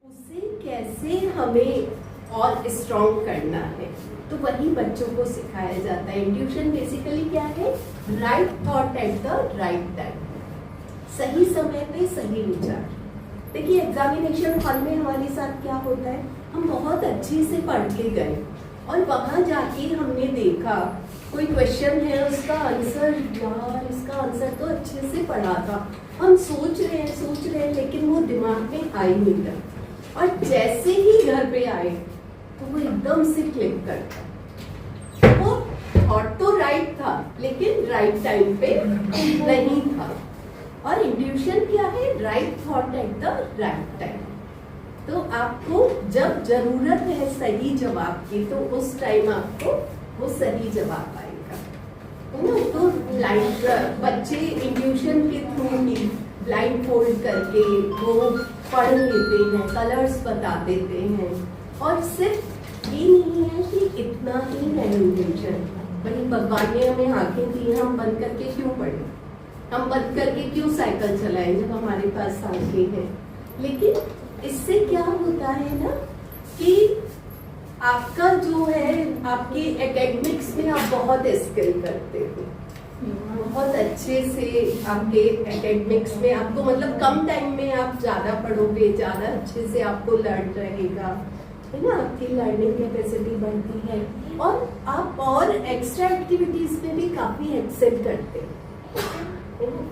उसे कैसे हमें और स्ट्रॉन्ग करना है, तो वही बच्चों को सिखाया जाता है। इंट्यूशन बेसिकली क्या है? Right thought at the right time, सही समय पे सही विचार। देखिए एग्जामिनेशन हॉल में हमारे साथ क्या होता है, हम बहुत अच्छे से पढ़ के गए और वहां जाके हमने देखा कोई क्वेश्चन है, उसका आंसर, यार इसका आंसर तो अच्छे से पढ़ा था, हम सोच रहे हैं लेकिन वो दिमाग में आ ही नहीं रहा, और जैसे ही घर पे आए तो वो एकदम से क्लिक करता। वो थॉट तो राइट था लेकिन राइट टाइम पे नहीं था। और इंट्यूशन क्या है? Right thought at the right time. तो आपको जब जरूरत है सही जवाब की, तो उस टाइम आपको वो सही जवाब आएगा, है ना। तो ब्लाइंड बच्चे इंट्यूशन के थ्रू ही ब्लाइंड फोल्ड करके वो पढ़ लेते हैं, कलर्स बता देते हैं। और सिर्फ ये नहीं है कि इतना ही है इंट्यूशन, वही भगवान ने हमें आंखें दी, हम बंद करके क्यों पढ़ें, हम बंद करके क्यों साइकिल चलाएं जब हमारे पास आंखें हैं। लेकिन इससे क्या होता है ना कि आपका जो है, आपके एकेडमिक्स में आप बहुत स्किल करते हो, बहुत अच्छे से आपके एकेडमिक्स में आपको, मतलब कम टाइम में आप ज्यादा पढ़ोगे, ज्यादा अच्छे से आपको लर्न रहेगा, है ना। आपकी लर्निंग कैपेसिटी बढ़ती है और आप और एक्स्ट्रा एक्टिविटीज में भी काफी एक्सेल करते हैं।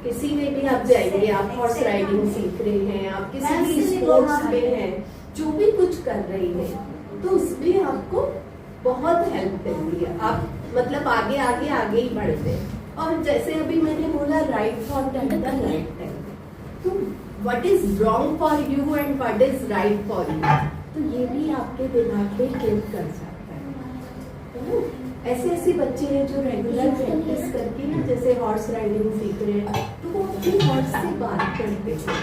किसी में भी आप जाएंगे, आप हॉर्स राइडिंग सीख रहे हैं, आप किसी भी स्पोर्ट्स में हैं, जो भी कुछ कर रही हैं, तो उसमें आपको बहुत हेल्प मिलती है। आप मतलब आगे ही बढ़ते हैं। और जैसे अभी मैंने बोला right thought at the right time, तो what is wrong for you and what is right for you, तो ये भी आपके दिमाग में क्लिक कर सकता है। ऐसे बच्चे हैं जो रेगुलर प्रैक्टिस करके ना, जैसे हॉर्स राइडिंग सीख रहे हैं, तो वो अपने हॉर्स से बात करते हैं,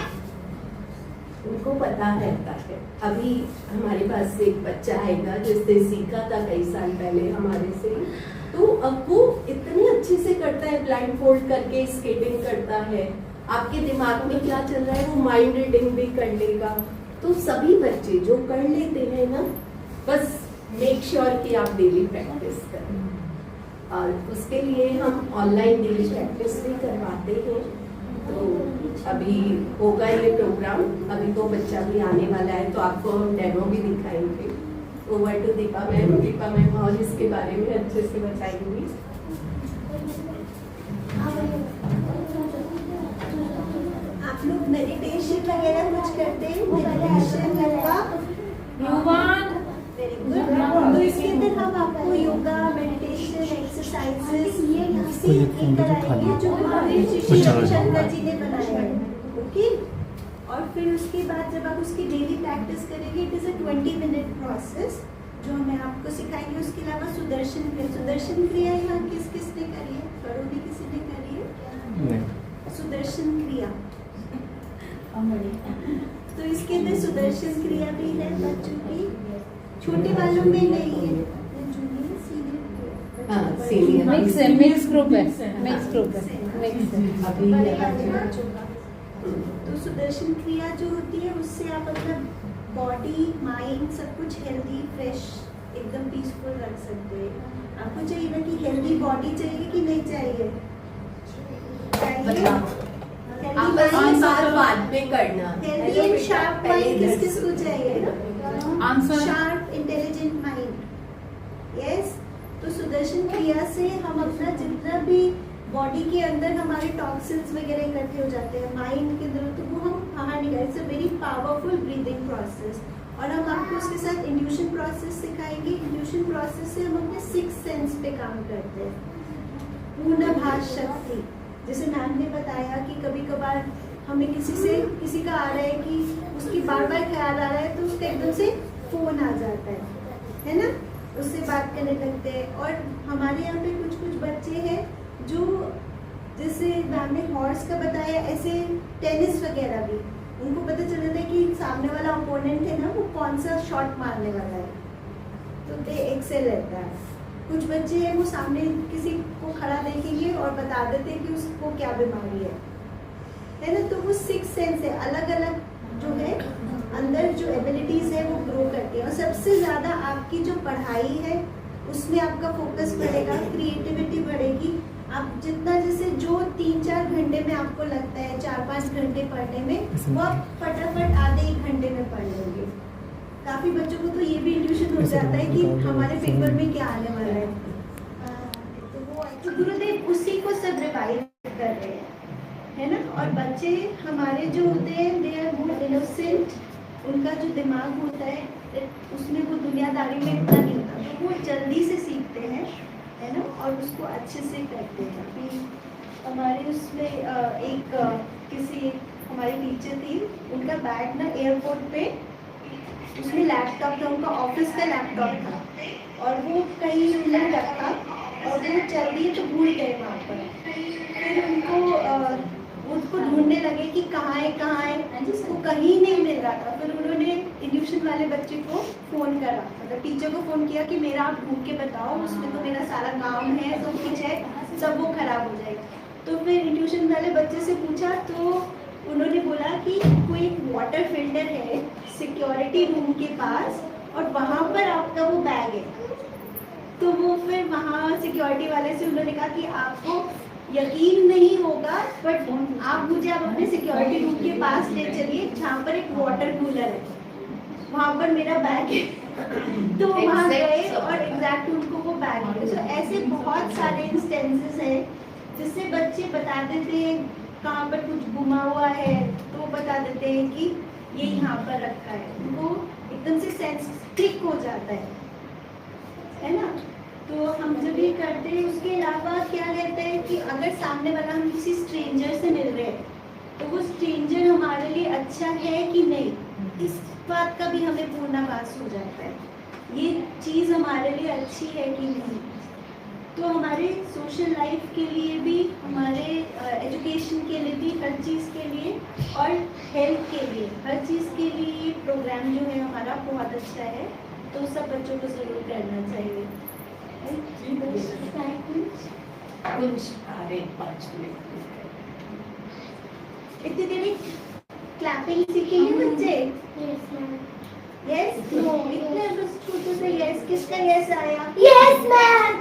उनको पता रहता है। अभी हमारे पास एक बच्चा आएगा जिसने सीखा था कई साल पहले हमारे से, तो अब वो इतने अच्छे से करता है, ब्लाइंड फोल्ड करके स्केटिंग करता है, आपके दिमाग में क्या चल रहा है वो माइंड रीडिंग भी कर लेगा। तो सभी बच्चे जो कर लेते हैं ना, बस मेक श्योर कि आप डेली प्रैक्टिस करें, और उसके लिए हम ऑनलाइन डेली प्रैक्टिस भी करवाते हैं। तो अभी होगा ये प्रोग्राम, अभी तो बच्चा भी आने वाला है, तो आपको डेमो भी दिखाएंगे। ओवर टू दीपा मैम और इसके बारे में अच्छे से बताएंगी। आप लोग मेडिटेशन वगैरह कुछ करते हैं? मेडिटेशन तो इसके अंदर हम आपको योगा, मेडिटेशन, एक्सरसाइजेस ये कराएंगे जो हमारे शंकर जी ने बनाया है, ओके। और फिर उसके बाद जब आप उसकी डेली प्रैक्टिस करेंगे, it is a 20-minute process जो हमें आपको सिखाएंगे। उसके अलावा सुदर्शन क्रिया यहाँ किसने करी है? करो भी किसी ने करी है सुदर्शन क्रिया। तो इसके अंदर सुदर्शन क्रिया भी है बच्चों की, छोटे वालों में नहीं है, मिक्स ग्रुप है। तो सुदर्शन क्रिया जो होती है उससे आप अपना बॉडी, माइंड सब कुछ हेल्दी, फ्रेश, एकदम पीसफुल रख सकते हैं। आपको चाहिए ना कि हेल्दी बॉडी चाहिए कि नहीं चाहिए? बाद में करना। हेल्दी एंड शार्प माइंड किसको चाहिए ना? Answer sharp intelligent mind, yes. तो सुदर्शन क्रिया से हम अपना जितना भी बॉडी के अंदर हमारे टॉक्सिन्स वगैरह इकट्ठे हो जाते हैं माइंड के अंदर, तो वो हम बाहर निकालें। It's a very powerful breathing process. और हम आपको उसके साथ इंट्यूशन प्रोसेस सिखाएंगे। इंट्यूशन प्रोसेस से हम अपने 6 सेंस पे काम करते हैं। पूर्णाभास शक्ति, जैसे मैम ने बताया कि कभी कभार हमें किसी का आ रहा है कि उसकी बार बार ख्याल आ रहा है, तो उसका एकदम से फोन आ जाता है ना, उससे बात करने लगते हैं। और हमारे यहाँ पे कुछ बच्चे हैं जो, जैसे मैम ने हॉर्स का बताया, ऐसे टेनिस वगैरह भी उनको पता चल जाता है कि सामने वाला ओपोनेंट है ना, वो कौन सा शॉट मारने वाला है, तो दे एक्सेल रहता है। कुछ बच्चे हैं वो सामने किसी को खड़ा देखेंगे और बता देते हैं कि उसको क्या बीमारी है ना। तो वो 6 सेंस है, अलग अलग जो है अंदर जो एबिलिटीज है वो ग्रो करती है। और सबसे ज़्यादा आपकी जो पढ़ाई है उसमें आपका फोकस बढ़ेगा, क्रिएटिविटी बढ़ेगी। आप जितना जैसे जो 3-4 घंटे में आपको लगता है 4-5 घंटे पढ़ने में, वो आप फटाफट आधे 1 घंटे में पढ़ लोगे। काफ़ी बच्चों को तो ये भी इल्यूशन हो जाता है कि हमारे पेपर में क्या आने वाला है। तो गुरुदेव उसी को सब रिवाइज कर रहे हैं, है ना। और बच्चे हमारे जो होते हैं दे आर मोर इनोसेंट, उनका जो दिमाग होता है उसमें वो दुनियादारी में इतना नहीं होता, तो वो जल्दी से सीखते हैं, है ना, और उसको अच्छे से करते हैं। अभी हमारे उसमें एक किसी हमारी टीचर थी, उनका बैग ना एयरपोर्ट पे उसमें लैपटॉप था, उनका ऑफिस का लैपटॉप था और वो कहीं उन्होंने रखा और वो चल रही तो भूल गए वहाँ पर। फिर उनको ढूंढने लगे कि कहाँ है, जिसको कहीं नहीं मिल रहा था। फिर उन्होंने इल्यूशन वाले बच्चे को फ़ोन करा, मतलब टीचर को फ़ोन किया कि मेरा आप ढूंढ के बताओ, उसमें तो मेरा सारा काम है, सब कुछ है, सब वो खराब हो जाएगा। तो फिर इल्यूशन वाले बच्चे से पूछा तो उन्होंने बोला कि कोई एक वाटर फिल्टर है सिक्योरिटी रूम के पास और वहाँ पर आपका वो बैग है। तो वो फिर वहाँ सिक्योरिटी वाले से उन्होंने कहा कि आपको यकीन नहीं होगा, बट आप मुझे आप अपने सिक्योरिटी रूम के पास ले चलिए जहाँ पर एक वाटर कूलर है, वहाँ पर मेरा बैग है। तो वहाँ गए और एग्जैक्ट उनको वो बैग मिले। तो ऐसे बहुत सारे इंस्टेंसेस हैं जिससे बच्चे बता देते हैं कहाँ पर कुछ गुमा हुआ है, तो बता देते हैं कि ये यहाँ पर रखा है, वो एकदम से सेंस क्लिक हो जाता है ना। तो हम जब ये करते हैं, उसके अलावा क्या कहते हैं कि अगर सामने वाला हम किसी स्ट्रेंजर से मिल रहे हैं तो वो स्ट्रेंजर हमारे लिए अच्छा है कि नहीं, इस बात का भी हमें पूर्णाभास हो जाता है, ये चीज़ हमारे लिए अच्छी है कि नहीं। तो हमारे सोशल लाइफ के लिए भी, हमारे एजुकेशन के लिए भी, हर चीज़ के लिए और हेल्थ के लिए, हर चीज़ के लिए ये प्रोग्राम जो है हमारा बहुत अच्छा है। तो सब बच्चों को ज़रूर करना चाहिए। कुछ 5 मिनट इतनी देरी क्लैपिंग सीखेंगे बच्चे? यस नो, इतने छोटे से यस, किसका यस आया? Yes ma'am.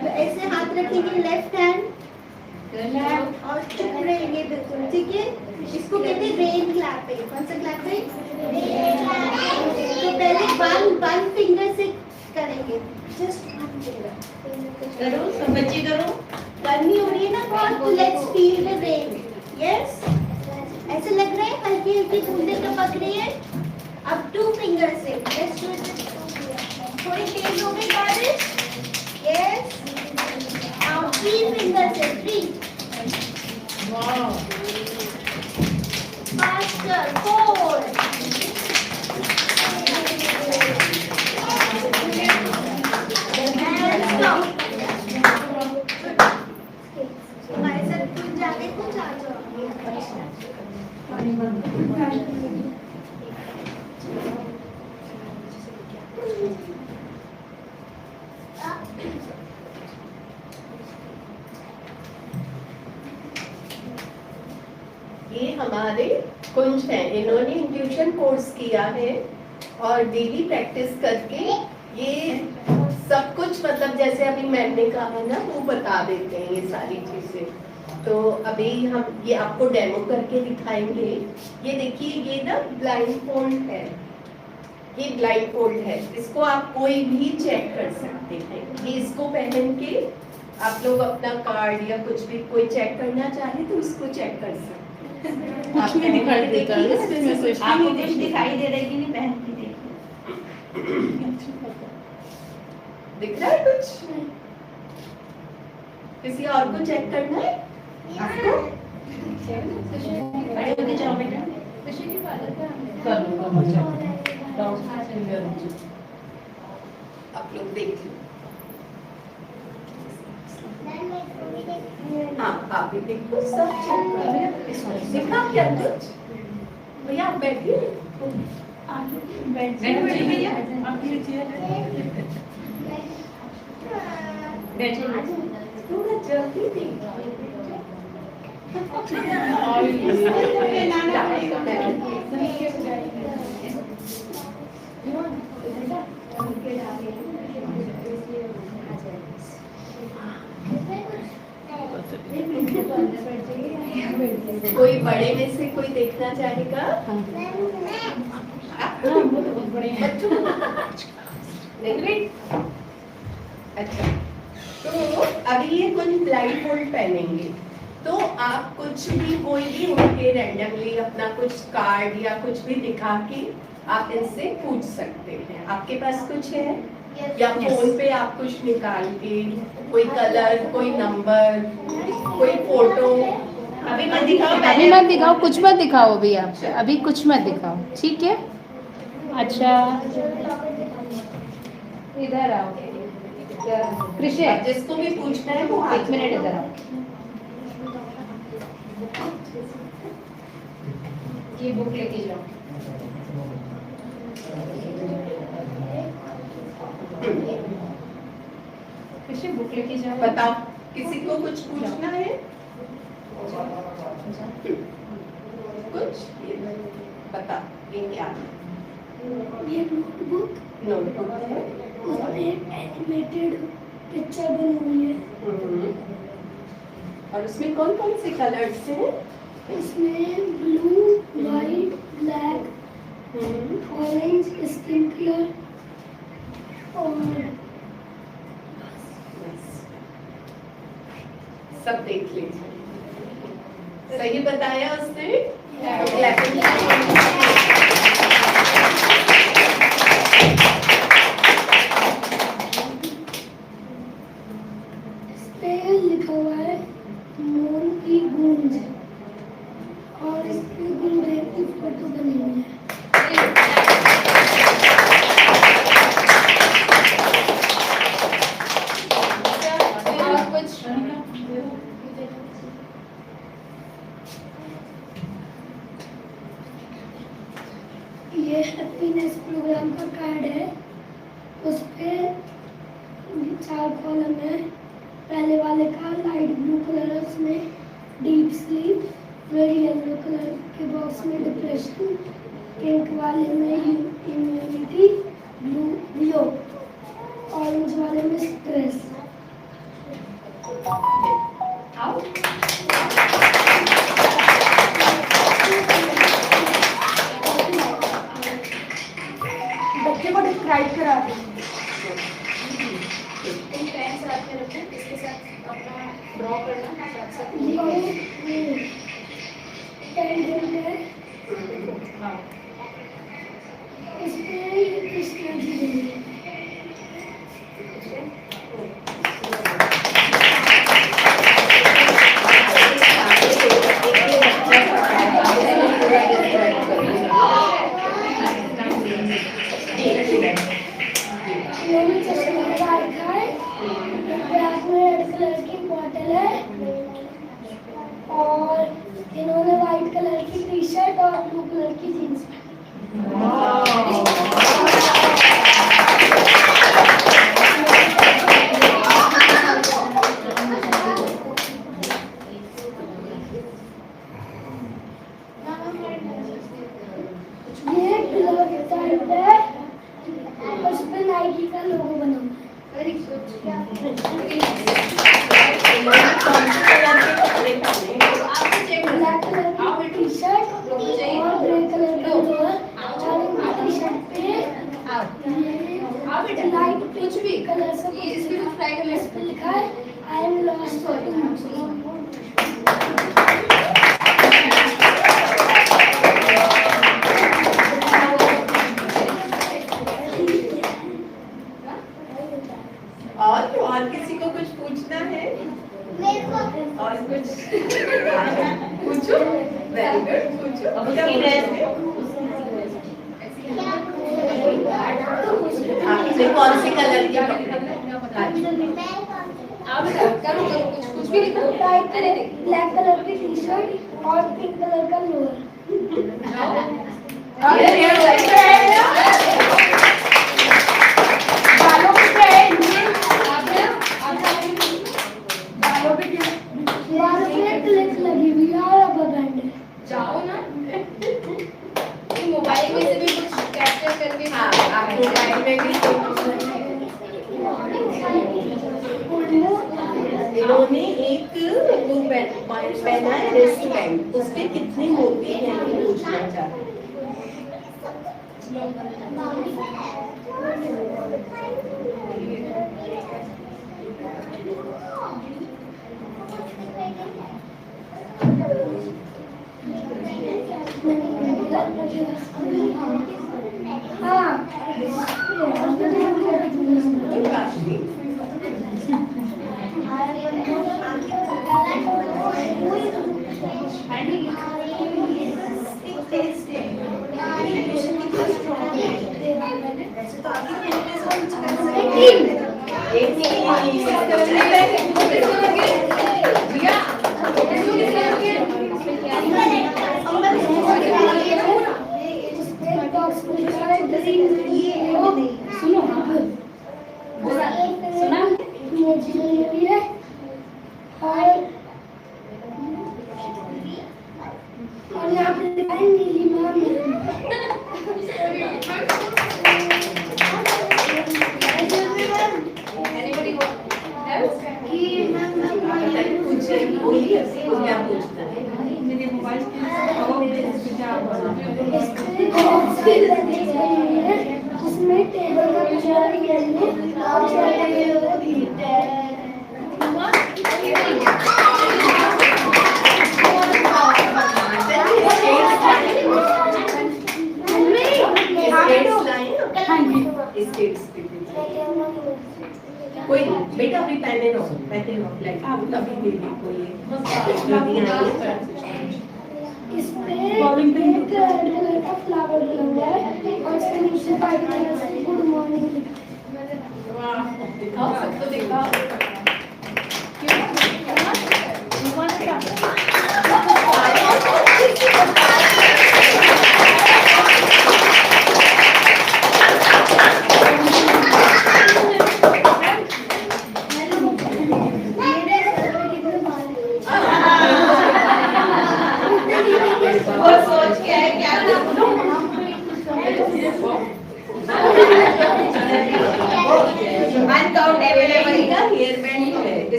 तो ऐसे हाथ रखेंगे लेफ्ट हैंड और चुप रहेंगे बिल्कुल, ठीक है। इसको कहते हैं रेन क्लैपिंग। कौन सा क्लैपिंग? तो पहले वन फिंगर से करेंगे, जस्ट वन फिंगर करो, सब बच्चे करो। गर्मी हो रही है ना बहुत, तो let's feel the rain. Yes, ऐसे लग रहा है हल्की हल्की बूंदें टपक रही है। अब 2 फिंगर से लेट्स डू इट। थोड़ी तेज हो गई बारिश। यस, अब 3 फिंगर से 3। Wow, faster 4। हमारे साथ कुछ जाके कुछ आ जाओ। ये हमारे कुंज हैं, इन्होंने इंट्यूशन कोर्स किया है और डेली प्रैक्टिस करके ये सब कुछ, मतलब जैसे अभी मैंने कहा ना, वो बता देते हैं ये सारी चीजें। तो अभी हम ये आपको डेमो करके दिखाएंगे। ये देखिए, ये ना ब्लाइंड फोल्ड है, ये ब्लाइंड फोल्ड है, इसको आप कोई भी चेक कर सकते हैं। ये इसको पहन के आप लोग अपना कार्ड या कुछ भी कोई चेक करना चाहे तो उसको चेक कर सकते हैं। कुछ भी दिखाई देता है, इसमें से आपको कुछ दिखाई दे रहा है कि नहीं? पहन के देखिए, दिख रहा है कुछ? किसी और को चेक करना है आपको? खड़े होके जाओ बेटा। आप लोग देख लो। हाँ, आप भी देखो, सब चेक करो। दिखा क्या कुछ? भैया आप बैठिए। बैठिए भैया, आपकी चेयर बैठिए। थोड़ा जल्दी देखिए। कोई बड़े में से कोई देखना चाहेगा? बच्चों अच्छा, तो अभी ये कुछ ब्लाइंड फोल्ड पहनेंगे, तो आप कुछ भी कोई भी उनके रैंडमली अपना कुछ कार्ड या कुछ भी दिखा के आप इनसे पूछ सकते हैं। आपके पास कुछ है या फोन पे आप कुछ निकाल के कोई कलर, कोई नंबर, कोई फोटो। अभी मत दिखाओ, अभी मत दिखाओ, कुछ मत दिखाओ अभी, आप अभी कुछ मत दिखाओ, ठीक है? अच्छा, इधर आओ कृषि, जिसको भी पूछना है वो 1 मिनट इधर आओ। ये बुक लेके जाओ। कृषि बुक लेके जाओ। बताओ, किसी को कुछ पूछना है? कुछ बता, ये क्या है? ये नोटबुक नोटबुक है, उसमें एनिमेटेड पिक्चर बनी हुई है। और उसमें कौन कौन से कलर्स हैं? उसमें blue, white, black, orange, skin colour और सब देख लीजिए। सही बताया उसने? इस पे लिखा हुआ है मोर की गूंज और इस पे गुलरेख की फोटो बनी हुई है। ये हैप्पीनेस प्रोग्राम का कार्ड है, उस पे 4 कॉलम है। पहले वाले का लाइट ब्लू कलर है, उसमें डीप स्लीप, फिर येलो कलर के बॉक्स में डिप्रेशन, पिंक वाले में इम्यूनिटी, ब्लू ऑरेंज वाले में स्ट्रेस। बच्चे को डिस्क्राइब करा दो। पेन साथ में रखें, इसके साथ अपना ड्रॉ करना साथ साथ। इसमें ये कृष्णा जी बनी है। इन्होंने चश्मा लगा रखा है, बैग में रेड कलर की बॉटल है और इन्होंने वाइट कलर की टी शर्ट और ब्लू कलर की जीन्स ये ग्लव टाइप है, उस पे नाइकी का लोगो बना हुआ है। Very good. ब्लैक कलर की टी शर्ट और ग्रे कलर का लोअर और इनकी टी शर्ट पे लाइट कुछ भी कलर से इस पे कुछ फ्राई कलर इस पे लिखा है I am lost for to. और किसी को कुछ पूछना है? और कुछ पूछो। वेरी गुड, पूछो। आपने कौन सी कलर की? कुछ भी लिखो। ब्लैक कलर की टी शर्ट और पिंक कलर का लोअर। बालों पे क्लिप लगी हुई है। एक वो पहना है रिस्ट बैंड, उसके कितने मोती हैं ये पूछना चाहते हैं। टेस्ट है एजुकेशन कितना स्ट्रॉन्ग है वैसे तो आपकी फिटनेस को कुछ कर सकते और यहाँ पे नीली मैम क्या पूछना है? उसमें टेबल का चेयर येलो और कोई नहीं बेटा, अभी पहने रहो लाइक अभी दे दी कोई इस पे एक रेड कलर का फ्लावर लगा हुआ है और इसके नीचे व्हाइट कलर से गुड मॉर्निंग दिखाओ, सबको दिखाओ।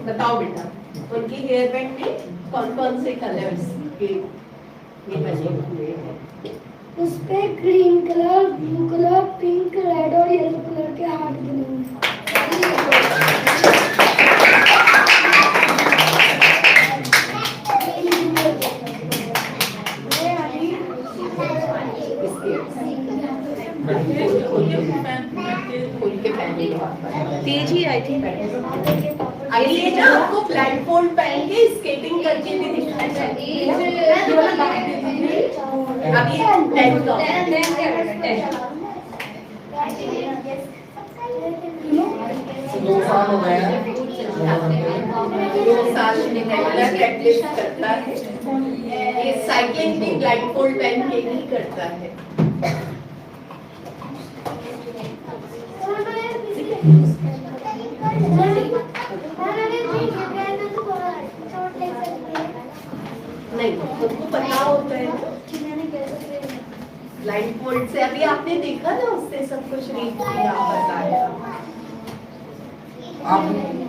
बताओ बेटा, उनकी हेयर बैंड में कौन कौन से कलर्स के ये बने हुए हैं? उस पे green colour, blue colour, pink, red और येलो कलर के हार्ट बने हुए तेजी आई थी आइए ना, आपको फ्लैट फोल्ड पहन के स्केटिंग करके भी दिखाना चाहिए। अभी 2 साल हो गए हैं। 2 साल में रेगुलर प्रैक्टिस करता है। ये साइकिलिंग भी ब्लाइंड फोल्ड पहन के ही करता है। नहीं, खुद पता होता है ब्लाइंड फोल्ड से। अभी आपने देखा ना, उससे सब कुछ रीड किया, बताया। आप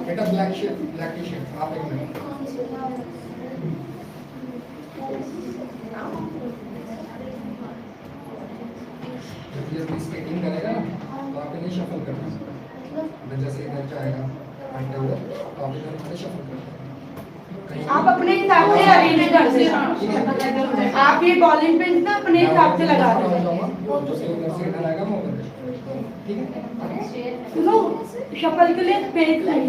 बेटा ब्लैक टी शर्ट आप एक मिनट जब ये स्केटिंग करेगा ना तो आप इन्हें शफल करना, जैसे इधर जाएगा आते हुए तो आप इधर शफल करना। आप अपने हिसाब से अरेंज कर सकते हैं। आप ये बॉलिंग पिन ना अपने हिसाब से लगा दो। सुनो, शफल के लिए पेज नहीं,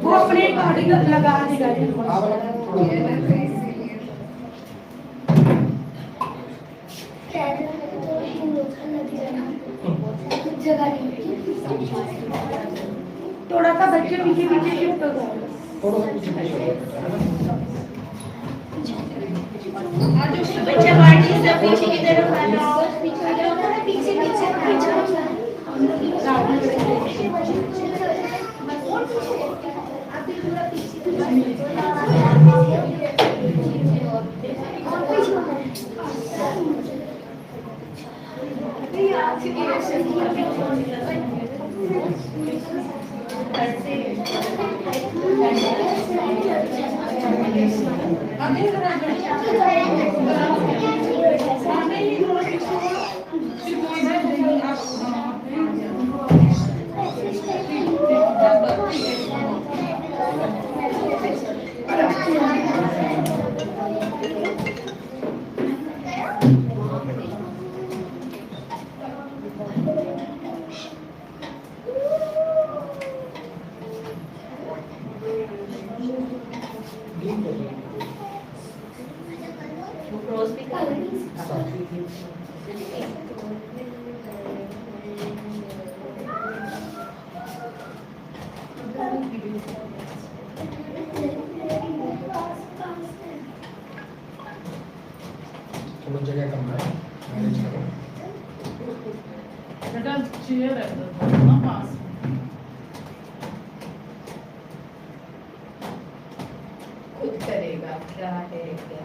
वो अपने अकॉर्डिंग लगा देगा। थोड़ा सा बच्चे पीछे पीछे शिफ्ट हो जाए। बच्चा बाटी से पीछे की तरफ आ जाओ, पीछे थोड़ा जगह कम है, मैनेज करो। बेटा चेयर है तो ना पास में। खुद करेगा क्या है क्या।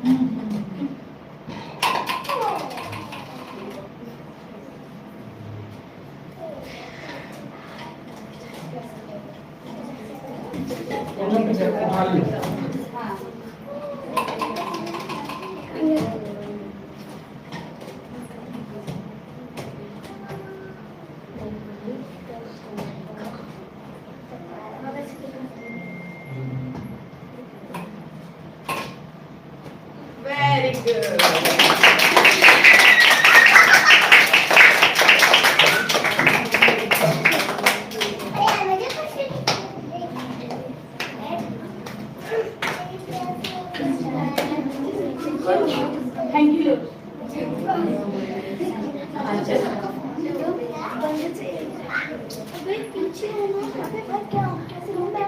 उठा लियो। Very good. Thank you. पीछे है ना, क्या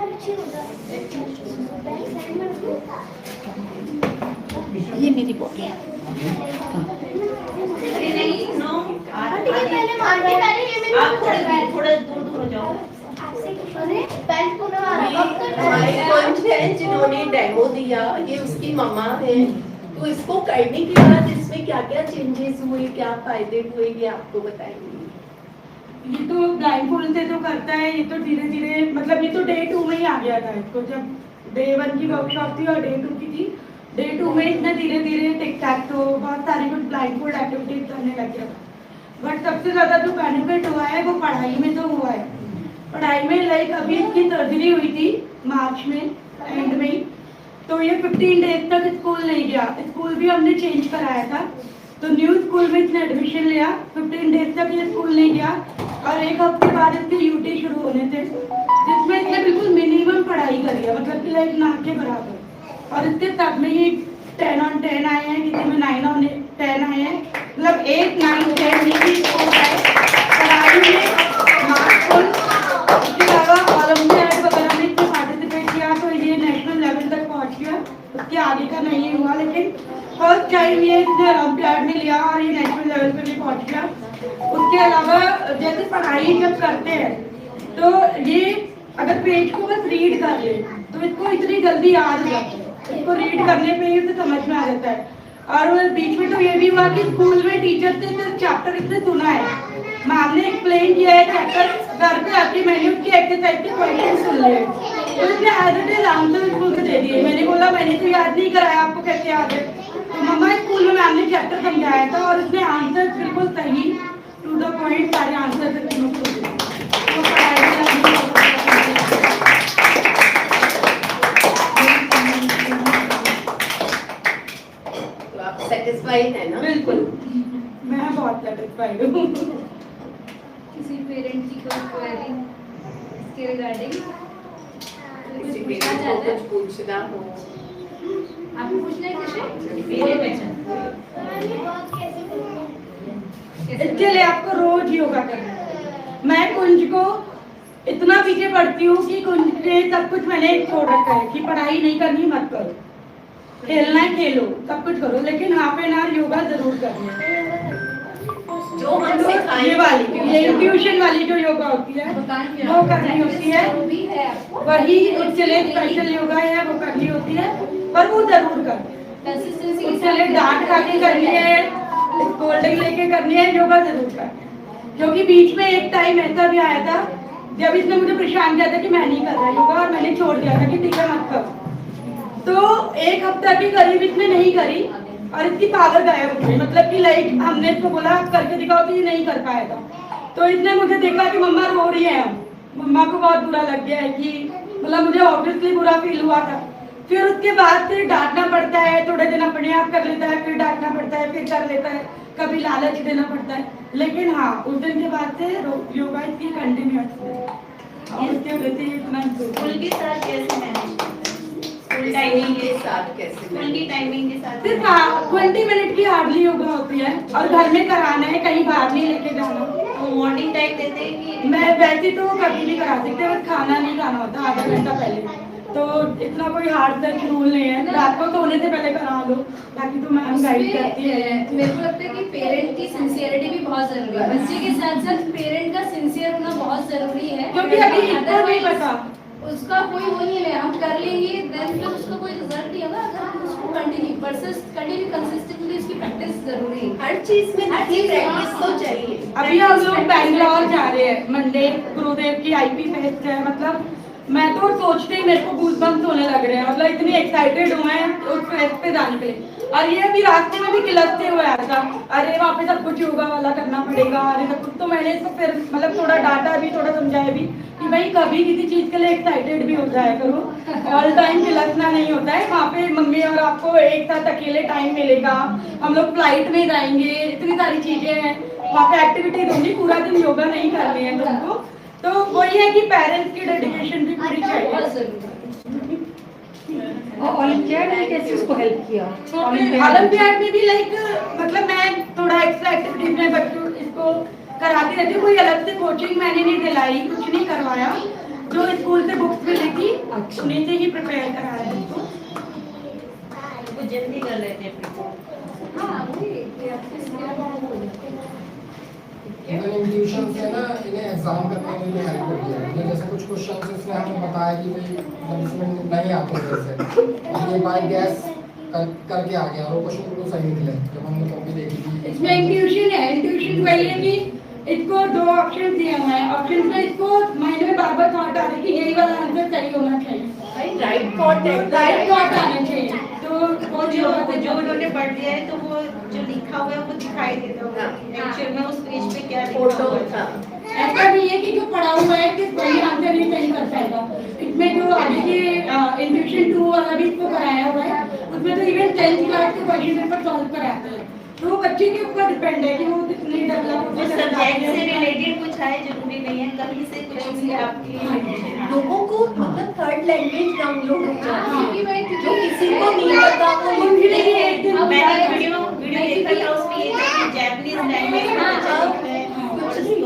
पीछे होगा। ये मेरी बॉडी है। थोड़ा दूर हो जाओ। हमारे पंच है जिन्होंने डेमो दिया, ये उसकी मम्मा है। तो इसको करने के बाद इसमें क्या क्या चेंजेस हुए, क्या फायदे हुए, ये आपको बताएंगे। ये तो ब्लाइंड फोल्ड से तो करता है, ये तो धीरे धीरे मतलब ये तो डे 2 में ही आ गया था इसको, जब डे 1 की वर्कशॉप थी और डे 2 की थी। डे 2 में इतना धीरे धीरे टिक टैक तो बहुत सारी कुछ ब्लाइंड फोल्ड एक्टिविटीज करने लग गया था। बट सबसे ज्यादा जो बेनिफिट हुआ है वो पढ़ाई में तो हुआ है। पढ़ाई में लाइक अभी इसकी सर्जरी हुई थी मार्च में एंड में, तो ये 15 डेज तक स्कूल नहीं गया। स्कूल भी हमने चेंज कराया था, तो न्यू स्कूल में इसने एडमिशन लिया। 15 डेज तक ये स्कूल नहीं गया और एक हफ्ते बाद इसके यूटी शुरू होने थे, जिसमें इसने बिल्कुल मिनिमम पढ़ाई करी है, मतलब कि लाइक ना के बराबर। और इसके सब में ही 10 on 10 आए हैं, किसी में 9 on 10 आए हैं, मतलब 8, 9, 10 ये स्कोर है पढ़ाई में मार्क्सफुल। इसके अलावा ओलंपियाड वगैरह में इसने पार्टिसिपेट किया तो ये नेशनल लेवल तक पहुंच गया। उसके आगे का नहीं हुआ, लेकिन फर्स्ट टाइम ये इसने ओलंपियाड में लिया और ये नेशनल लेवल पे भी पहुंच गया। उसके अलावा जैसे पढ़ाई जब करते हैं तो ये अगर पेज को बस रीड कर ले तो इसको इतनी जल्दी याद हो जाता है, इसको रीड करने पे ही उसे समझ में आ जाता है। और बीच में तो ये भी हुआ कि स्कूल में टीचर से चैप्टर इसने सुना है, मैम ने एक्सप्लेन किया है चैप्टर, घर पे आके मैंने उसकी एक्सरसाइज के क्वेश्चन सुन लिए तो इसने as it is answer school में दे दिए। मैंने बोला मैंने तो याद नहीं कराया, आपको कैसे याद है? तो मम्मा स्कूल में मैम ने चैप्टर समझाया था और उसने आंसर बिल्कुल सही टू द पॉइंट सारे आंसर थे तीनों को दिए। तो पढ़ाई तो आप सेटिस्फाइड है ना? बिल्कुल, मैं बहुत सेटिस्फाइड हूँ। किसी पेरेंट की कोई क्वेरी इसके रिगार्डिंग किसी पेरेंट को कुछ पूछना हो, आपको पूछना है किसी मेरे बच्चन इसके लिए आपको रोज योगा करना है। मैं कुंज को इतना पीछे पड़ती हूँ कि कुंज के सब कुछ मैंने छोड़ रखा है कि पढ़ाई नहीं करनी मत करो, खेलना है खेलो, सब कुछ करो, लेकिन हाफ एन आवर योगा जरूर करना है। जो हम ये सिखाएंगे वाली ये ट्यूशन वाली जो योगा होती है वो करनी होती है, वही उसके लिए स्पेशल योगा है वो करनी होती है, पर वो जरूर करना है। उसके लिए डांट खा के करनी है, स्कोल्डिंग लेके करनी है, योगा जरूर करना है। क्योंकि बीच में एक टाइम ऐसा भी आया था जब इसने मुझे परेशान किया था कि मैं नहीं कर रहा योगा, और मैंने छोड़ दिया था कि ठीक है मत कर। तो एक हफ्ता के करीब इसने नहीं करी और इसकी पावर गायब हो गई। मतलब कि लाइक हमने इसको बोला करके दिखाओ, तो ये नहीं कर पाया था। तो इसने मुझे देखा कि मम्मा रो रही है, मम्मा को बहुत बुरा लग गया है कि मतलब मुझे ऑब्वियसली बुरा फील हुआ था। फिर उसके बाद फिर डांटना पड़ता है, थोड़े दिन अपने आप कर लेता है, फिर डांटना पड़ता है, फिर कर लेता है, कभी लालच देना पड़ता है। लेकिन हाँ, उस दिन के बाद से योगा इसकी कंटिन्यूअस है और उसके वजह से इतना स्कूल के साथ कैसे मैनेज करते हैं? स्कूल टाइमिंग के साथ कैसे स्कूल की टाइमिंग के साथ सिर्फ 20 मिनट की हार्डली योगा होती है और घर में कराना है, कहीं बाहर नहीं लेके जाना। तो मॉर्निंग टाइम देते हैं कि मैं वैसे तो कभी भी करा सकते हैं, बस खाना नहीं खाना होता आधा घंटा पहले। तो इतना कोई हार्ड तक रूल नहीं है, रात को सोने से पहले करा लो, बाकी तो मैम गाइड करती है। मेरे को लगता है कि पेरेंट की सिंसियरिटी भी बहुत जरूरी है। बच्चे के साथ साथ पेरेंट का सिंसियर होना बहुत जरूरी है, क्योंकि अभी इतना नहीं पता उसका कोई वो नहीं है। हम कर लेंगे देन फिर उसका कोई रिजल्ट नहीं होगा अगर हम उसको कंटिन्यू कंसिस्टेंटली उसकी प्रैक्टिस जरूरी है। हर चीज में देखिए प्रैक्टिस तो चाहिए। अभी हम लोग बैंगलोर जा रहे हैं मंडे, गुरुदेव की आईपी फेस्ट है। मतलब मैं तो सोचते ही मेरे को गूज़बम्प्स होने लग रहे हैं, मतलब इतनी एक्साइटेड हूँ मैं उस फेस्ट पे जाने के लिए। और ये अभी रास्ते में भी किलसते हुए आया था, अरे वहाँ पे सब कुछ योगा वाला करना पड़ेगा, अरे सब कुछ। तो मैंने इसको फिर मतलब थोड़ा डांटा भी, थोड़ा समझाया भी कि भाई कभी किसी चीज के लिए एक्साइटेड भी हो जाया करो, ऑल टाइम किलसना नहीं होता है। वहाँ पे मम्मी और आपको एक साथ अकेले टाइम मिलेगा, हम लोग फ्लाइट में जाएंगे, इतनी सारी चीजें हैं, वहाँ पे एक्टिविटीज होंगी, पूरा दिन योगा नहीं करनी है तुमको। तो वही है कि पेरेंट्स की डेडिकेशन भी पूरी चाहिए। बहुत जरूरी है। और ओलंपियाड में कैसे उसको हेल्प किया? ओलंपियाड में भी लाइक मतलब मैं थोड़ा एक्स्ट्रा एक्टिविटीज में बच्चों इसको कराती रहती हूँ। कोई अलग से कोचिंग मैंने नहीं दिलाई, कुछ नहीं करवाया, जो स्कूल से बुक्स मिली थी उन्हीं से ही प्रिपेयर कराया इसको। वो जल्दी कर लेते हैं। हाँ वही इवन इन ट्यूशन से ना इन्हें एग्जाम करने में भी हेल्प होती है। ये जैसे कुछ क्वेश्चन इसने हमें बताया कि भाई मतलब इसमें नहीं आते जैसे, और ये बाय गैस करके आ गया और वो क्वेश्चन बिल्कुल सही निकले जब हमने कॉपी देखी थी। इसमें इंट्यूशन है, इंट्यूशन वही है कि इसको 2 ऑप्शन दिए हुए हैं, ऑप्शन में इसको माइंड में बार बार थॉट आ रही है कि यही वाला आंसर सही होना चाहिए, राइट थॉट आने चाहिए। तो वो जो उन्होंने पढ़ लिया है तो वो जो लिखा हुआ है वो दिखाई देता होगा एक्चुअल में उस पेज पे क्या लिखा हुआ है। ऐसा नहीं है कि जो पढ़ा हुआ है कि कोई आंसर ही नहीं कर पाएगा। इसमें जो आगे के इंट्यूशन 2 वाला भी इसको कराया हुआ है, उसमें तो इवन 10th क्लास के क्वेश्चन पेपर सॉल्व कराते हैं। तो वो बच्चे के ऊपर डिपेंड है कि वो कितनी डेवलप वो सब्जेक्ट से रिलेटेड कुछ है, जरूरी नहीं है कहीं से कुछ भी आपकी लोगों को मतलब थर्ड लैंग्वेज डाउनलोड हो जाती है, क्योंकि भाई जो किसी को नहीं पता वो उनके लिए एक दिन मैंने वीडियो देखा था उसमें ये था कि जैपनीज लैंग्वेज में अच्छा लिखा है।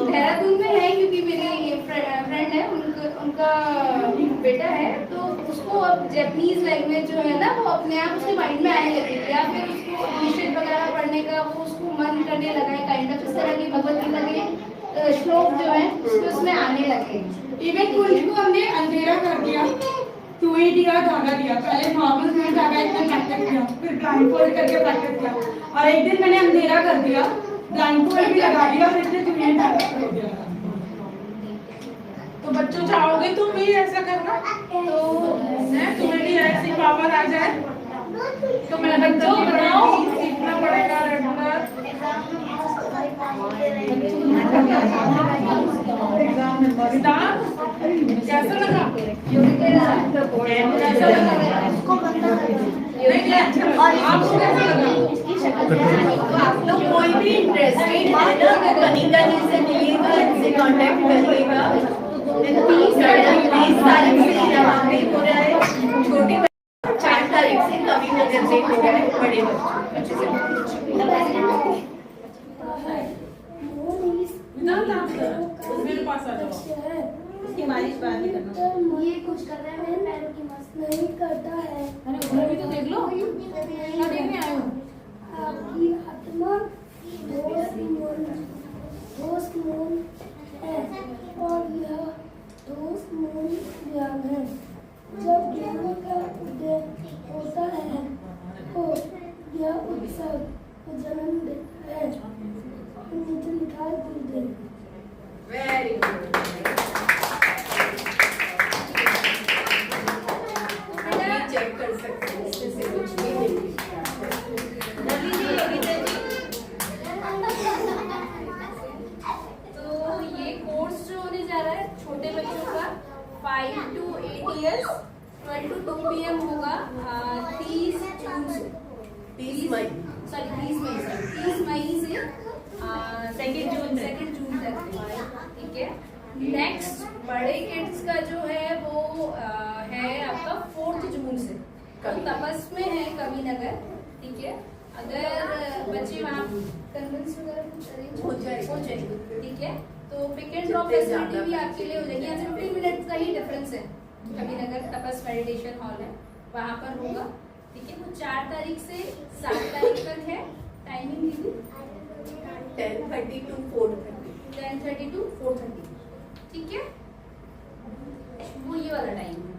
देहरादून में है क्योंकि मेरी फ्रेंड है, उनका बेटा है, तो उसको अब जैपनीज लैंग्वेज जो है ना वो अपने आप उसके माइंड में आने लगी, या फिर उसको उपनिषद वगैरह पढ़ने का वो उसको मन करने लगा है, काइंड ऑफ इस तरह की भगवत गीता के श्लोक जो है उसमें आने लगे। इवन कुछ को हमने अंधेरा कर दिया, सुई दिया, धागा दिया, पहले नॉर्मल सुई धागा इतना प्रैक्टिस किया, फिर ब्लाइंड फोल्ड करके प्रैक्टिस किया, और एक दिन मैंने अंधेरा कर दिया, ब्लाइंड फोल्ड भी लगा दिया, और इससे सुई धागा कर दिया। तो बच्चों चाहोगे तुम भी ऐसा करना, तो तुम्हें भी ऐसी पावर आ जाए तो मेहनत करनी पड़ेगी, सीखना पड़ेगा रेगुलर। कैसा लगा? आपको कैसा लगा? आप लोग कोई भी इंटरेस्टेड है ना तो कनिका जी से मिलिएगा, इनसे कांटेक्ट करिएगा। प्लीज तारीख से जहाँ पे हो रहा है, छोटे 4 तारीख से कवि नगर में हो रहा है बड़े बच्चों। मेरे पास आ जाओ। उसकी मालिश बाद में करना। ये कुछ कर रहा है, मेरे पैरों की मस्त नहीं करता है। अरे उधर भी तो देख लो, क्या देखने आए हो? आपकी आत्मा ठोस मूल है और यह ठोस मूल ज्ञान है। जब ज्ञान का उदय होता है तो यह उत्सव जन्म देता है। नीचे लिखा है गुरुदेव। Very good. आप चेक कर सकते हैं, इसमें से कुछ भी नहीं तो ये कोर्स जो होने जा रहा है छोटे बच्चों का 5 to 8 years 12 to 2 PM होगा 30 जून से 30 मई 30 मई से 2 जून तक, ठीक है। नेक्स्ट बड़े किड्स का जो है वो है आपका 4 जून से, तपस में है कवि नगर, ठीक है। अगर बच्चे वहाँ कन्वेंस वगैरह कुछ अरेंज हो जाएगी, ठीक है। तो पिक एंड ड्रॉप फैसिलिटी भी आपके लिए हो जाएगी। यहाँ से 15 मिनट का ही डिफरेंस है। कवि नगर तपस मेडिटेशन हॉल है, वहाँ पर होगा, ठीक है। वो 4 तारीख से 7 तारीख तक है। टाइमिंग दीदी 10:30 to 4:30। 10:30 to 4:30, ठीक है। वो ये वाला टाइम है।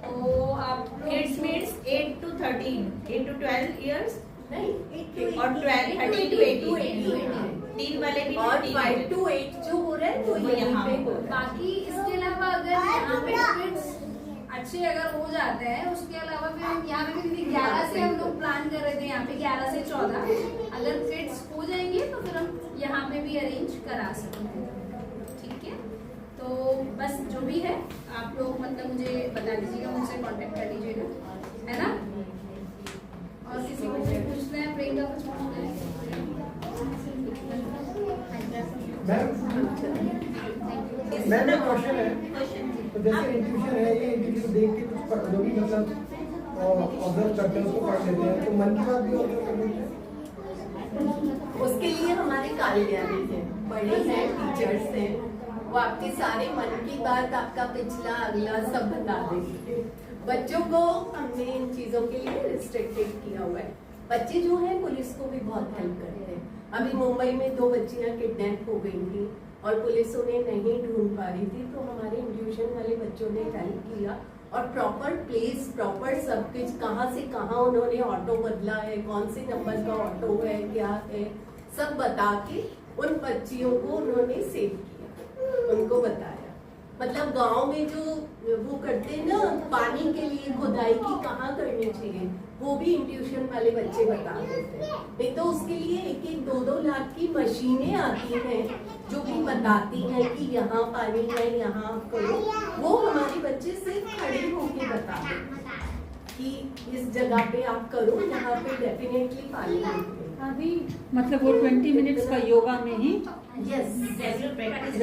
तो आप Kids means 8 to 13, 8 to 12 years नहीं और 12, 13 to 18। 3 वाले भी और हैं, 5 to 8 जो हो रहा है वो वो यहाँ यहाँ पे हो रहा है। बाकी इसके अलावा अगर यहाँ पे किड्स अच्छे अगर हो जाते हैं, उसके अलावा फिर हम यहाँ पे भी 11 से हम लोग प्लान कर रहे थे, यहाँ पे 11 से 14 अगर किड्स हो जाएंगे तो फिर हम यहाँ पे भी अरेंज करा सकते हैं, ठीक है। तो बस जो भी है आप लोग मतलब मुझे बता दीजिएगा, मुझसे कांटेक्ट कर लीजिएगा, है ना। और किसी को कुछ पूछना है, प्रियंका कुछ पूछना है? मैम क्वेश्चन है, तो जैसे इंट्यूशन है, ये इंट्यूशन देख के कुछ जो भी मतलब ऑब्जर्व करते हैं उसको पढ़ लेते हैं, तो मन की बात भी ऑब्जर्व कर लेते हैं। उसके लिए हमारे कालज्ञानी हैं, बड़े हैं, टीचर्स हैं, वो आपके सारे मन की बात, आपका पिछला अगला सब बता देंगे। बच्चों को हमने इन चीजों के लिए रिस्ट्रिक्टेड किया हुआ है। बच्चे जो हैं पुलिस को भी बहुत हेल्प करते हैं। अभी मुंबई में 2 बच्चियां किडनैप हो गई थी और पुलिस उन्हें नहीं ढूंढ पा रही थी, तो हमारे इंट्यूशन वाले बच्चों ने हेल्प किया और प्रॉपर प्लेस, प्रॉपर सब कुछ, कहाँ से कहाँ उन्होंने ऑटो बदला है, कौन से नंबर का ऑटो है, क्या है, सब बता के उन बच्चियों को उन्होंने सेव किया, उनको बताया। मतलब गांव में जो वो करते हैं ना पानी के लिए खुदाई की कहाँ करनी चाहिए, वो भी इंट्यूशन वाले बच्चे बता देते हैं। नहीं तो उसके लिए 1-1, 2-2 लाख की मशीनें आती हैं जो भी बताती हैं कि यहाँ पानी है, यहाँ करो। वो हमारे बच्चे सिर्फ खड़े होके बता देते कि इस जगह पे आप करो, यहाँ पे डेफिनेटली पानी है। अभी मतलब वो 20 मिनट्स का योगा में ही यस, रेगुलर प्रैक्टिस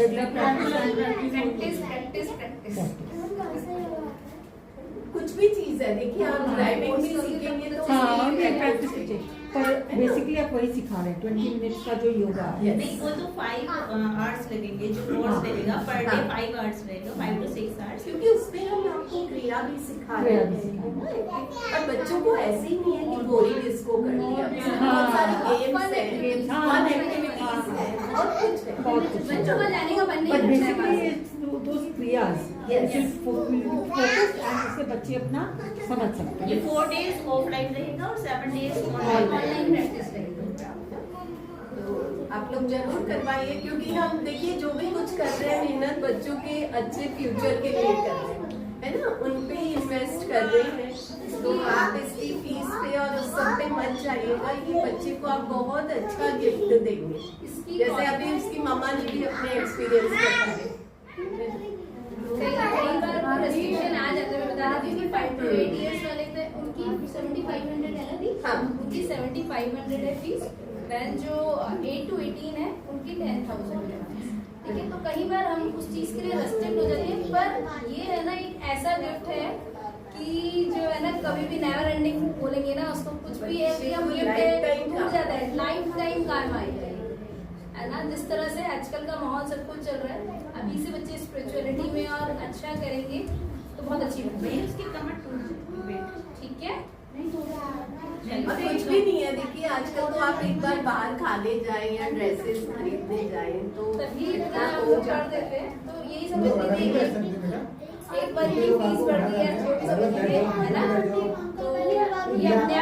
कुछ भी चीज है। देखिए आप ड्राइविंग भी सीखेंगे तो हाँ उसके लिए प्रैक्टिस कीजिए, पर बेसिकली आप वही सिखा रहे हैं 20 मिनट्स का जो योगा है। Yes. नहीं, वो तो 5 आवर्स लगेंगे, जो कोर्स लगेगा पर डे 5 आवर्स रहेगा, 5 to 6 आवर्स। क्योंकि उसमें हम आपको क्रिया भी सिखा रहे हैं और बच्चों को ऐसे ही नहीं है कि गोरी डिस्को कर लिया, बहुत सारे गेम्स हैं, फन एक्टिविटीज हैं, बहुत कुछ है। बहुत कुछ बच्चों का जाने का मन नहीं बट करता है basically those क्रियाज Yes. Focused and इससे बच्चे अपना समझ सकते ये हैं। 4 डेज ऑफलाइन रहेगा और 7 डेज ऑनलाइन ऑनलाइन। प्रैक्टिस रहेगी। तो आप लोग जरूर करवाइए, क्योंकि हम देखिए जो भी कुछ कर रहे हैं मेहनत बच्चों के अच्छे फ्यूचर के लिए कर रहे हैं, है ना, उन पे इन्वेस्ट कर रहे हैं। तो आप इसकी फीस पे और उस सब पे मत जाइएगा, ये बच्चे को आप बहुत अच्छा गिफ्ट देंगे। इसकी जैसे अभी उसकी मम्मा ने भी अपने एक्सपीरियंस बताए। कई बार रेस्ट्रिक्शन आ जाता है। मैं बता रही थी कि 5 to 8 years वाले थे, उनकी 7500 है ना दी? हाँ। उनकी 7500 है फीस। देन जो 8 to 18 है उनकी 10,000 है, ठीक है। तो कई बार हम उस चीज के लिए रेस्ट्रिक्ट हो जाते हैं, पर ये है ना एक ऐसा गिफ्ट है कि जो है ना कभी भी नेवर एंडिंग बोलेंगे ना उसको, कुछ भी है कि हम गिफ्ट टूट जाता है, लाइफ टाइम काम आएगा, है ना। जिस तरह से आजकल का माहौल सब कुछ चल रहा है, अभी से बच्चे स्पिरिचुअलिटी में और अच्छा करेंगे तो बहुत अच्छी बात है। उसकी कमर टूट जाती है, ठीक है। और कुछ भी नहीं है। देखिए आजकल तो आप एक बार बाहर खाने जाए या ड्रेसेस खरीदने जाए तो तभी इतना इतना हम हो लोग कर जाता देते है। हैं। तो यही समझ लीजिए कि एक बार की फीस बढ़ती है, छोटी समझ लीजिए, है ना। तो ये अपने